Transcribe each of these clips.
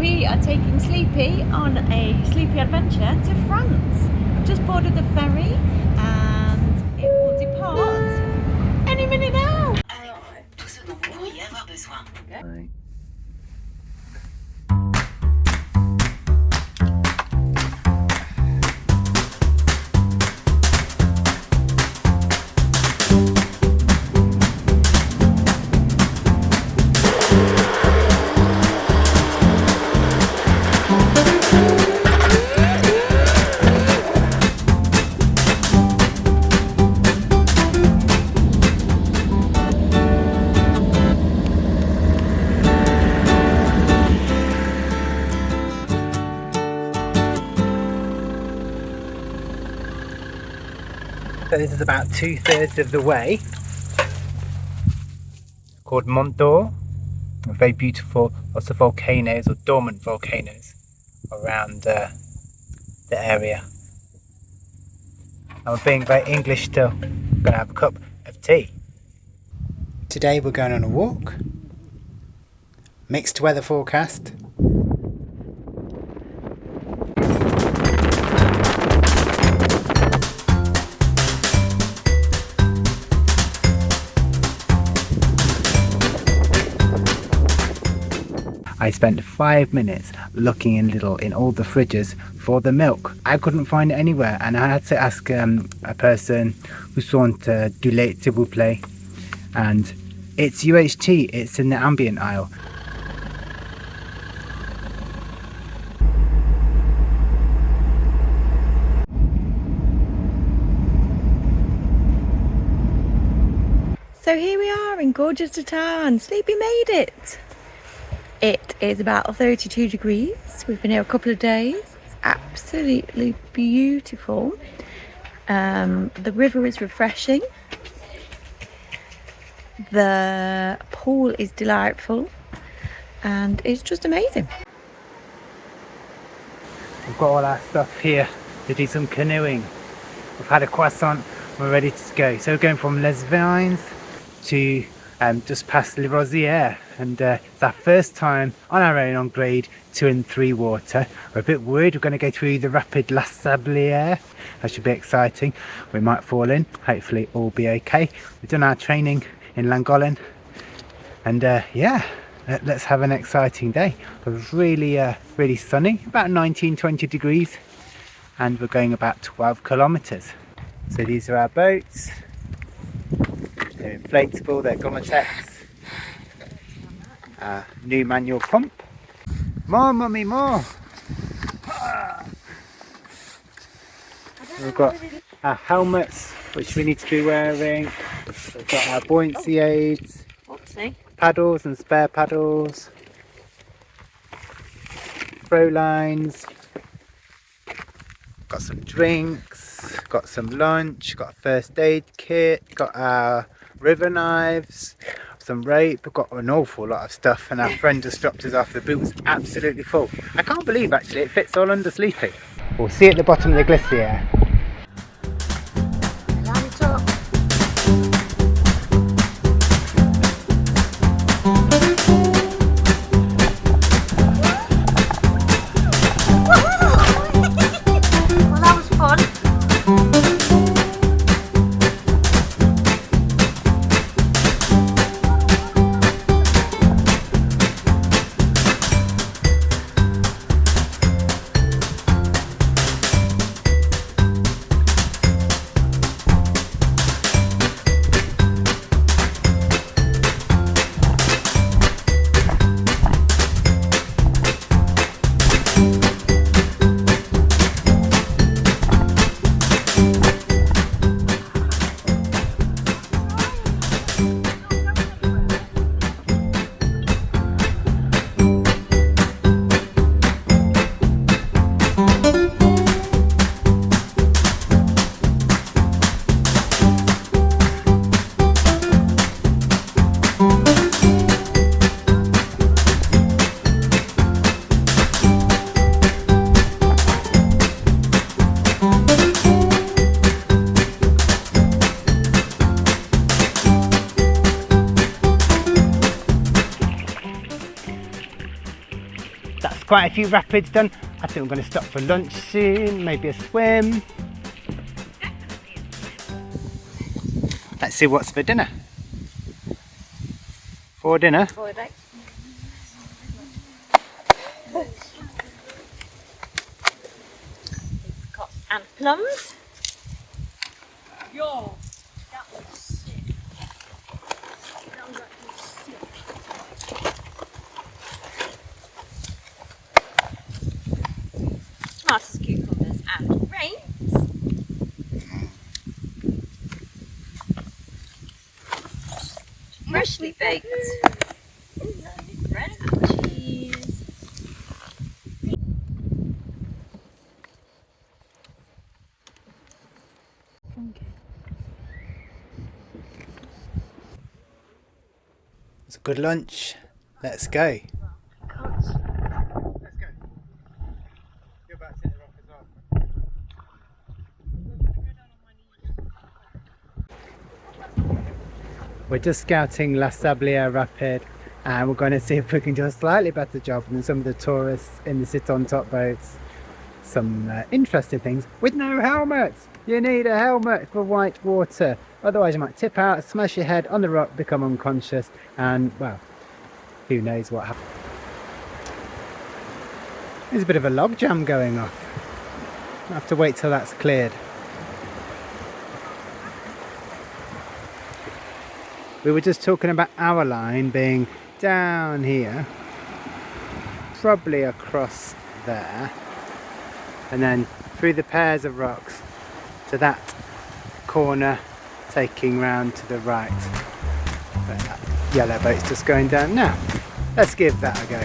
we are taking Sleepy on a Sleepy adventure to France. I've just boarded the ferry and it will depart any minute now. Tout ce dont vous pourriez avoir besoin. Right. So this is about 2/3 of the way. It's called Mont, very beautiful, lots of volcanoes or dormant volcanoes around the area. And we're being very English still. I'm going to have a cup of tea. Today we're going on a walk. Mixed weather forecast. I spent 5 minutes looking in all the fridges for the milk. I couldn't find it anywhere, and I had to ask a person who sont du lait s'il vous plaît, and it's UHT, it's in the ambient aisle. So here we are in Gorges du Tarn. Sleepy made it. It is about 32 degrees. We've been here a couple of days. It's absolutely beautiful. The river is refreshing. The pool is delightful. And it's just amazing. We've got all our stuff here to do some canoeing. We've had a croissant, we're ready to go. So we're going from Les Vines to just past Le Rosière, and it's our first time on our own on grade 2 and 3 water. We're a bit worried. We're going to go through the Rapide La Sablière. That should be exciting. We might fall in, hopefully all be okay. We've done our training in Langolin, and yeah, let's have an exciting day. It was really sunny, about 19-20 degrees, and we're going about 12 kilometers. So these are our boats. They're inflatable, they're Gomatex. New manual pump. More, mummy, more! We've got our helmets, which we need to be wearing. We've got our buoyancy aids, paddles and spare paddles, throw lines, got some drinks, got some lunch, got a first aid kit, got our river knives, some rope. We've got an awful lot of stuff, and our friend just dropped us off. The boot was absolutely full. I can't believe actually it fits all under Sleepy. We'll see at the bottom of the glacier. that's quite a few rapids done. I think we're going to stop for lunch soon, maybe a swim. Let's see what's for dinner. For dinner? For day. And plums. Yo, that was sick. That was actually sick. Tomatoes, cucumbers and rains. Freshly baked. Bread and cheese. It's a good lunch. Let's go. Let's go. You're about to hit the rock as well. We're just scouting La Sablière Rapide, and we're going to see if we can do a slightly better job than some of the tourists in the sit-on-top boats. Some interesting things with no helmets. You need a helmet for whitewater, otherwise you might tip out, smash your head on the rock, become unconscious, and well, who knows what happens. There's a bit of a log jam going off. I'll have to wait till that's cleared. We were just talking about our line being down here, probably across there, and then through the pairs of rocks to that corner, taking round to the right. But that yellow boat's just going down now. Let's give that a go.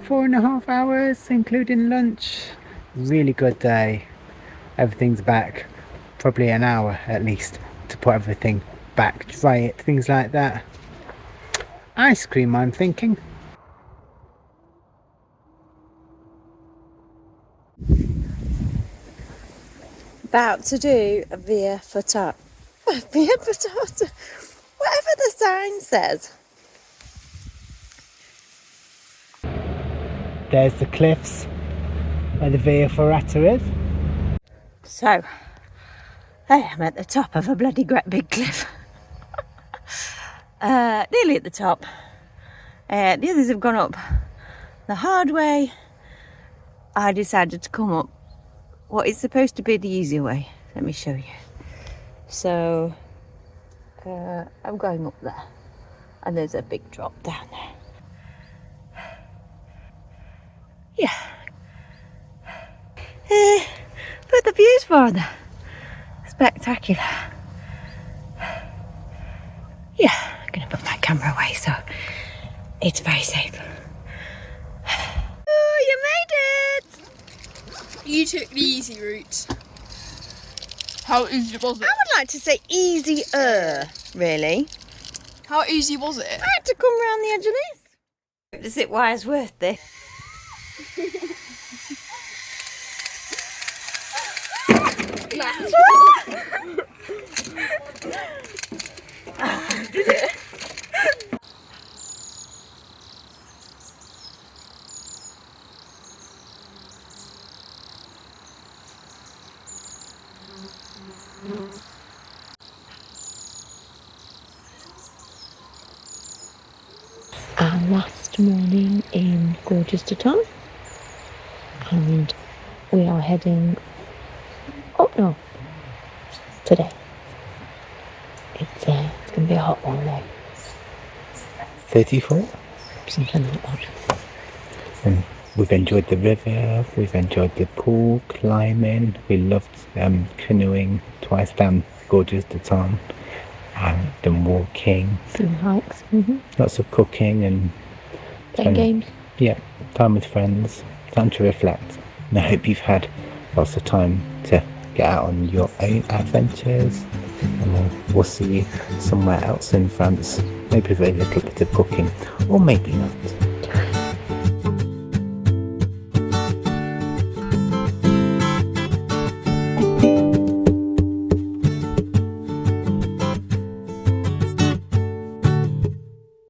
4.5 hours including lunch. Really good day. Everything's back. Probably an hour at least to put everything back, dry it, things like that. Ice cream, I'm thinking. About to do a Via Ferrata. Via Ferrata. Whatever the sign says. There's the cliffs where the Via Ferrata is. So, hey, I'm at the top of a bloody great big cliff. Nearly at the top. The others have gone up the hard way. I decided to come up what is supposed to be the easy way. Let me show you. So, I'm going up there. And there's a big drop down there. Yeah. But the view's rather spectacular. Yeah, I'm going to put my camera away so it's very safe. Oh, you made it! You took the easy route. How easy was it? I would like to say easier, really. How easy was it? I had to come round the edge of this. Is it wise worth this? Did it? Our last morning in Gorges du Tarn, and we are heading up north today. It's going to be a hot one though. 34. Something like that. And we've enjoyed the river, we've enjoyed the pool, climbing, we loved canoeing twice down Gorges du Tarn, and then walking, Some hikes. lots of cooking and Playing games. yeah, time with friends, time to reflect. And I hope you've had lots of time to get out on your own adventures, and we'll see you somewhere else in France, maybe with a little bit of cooking, or maybe not.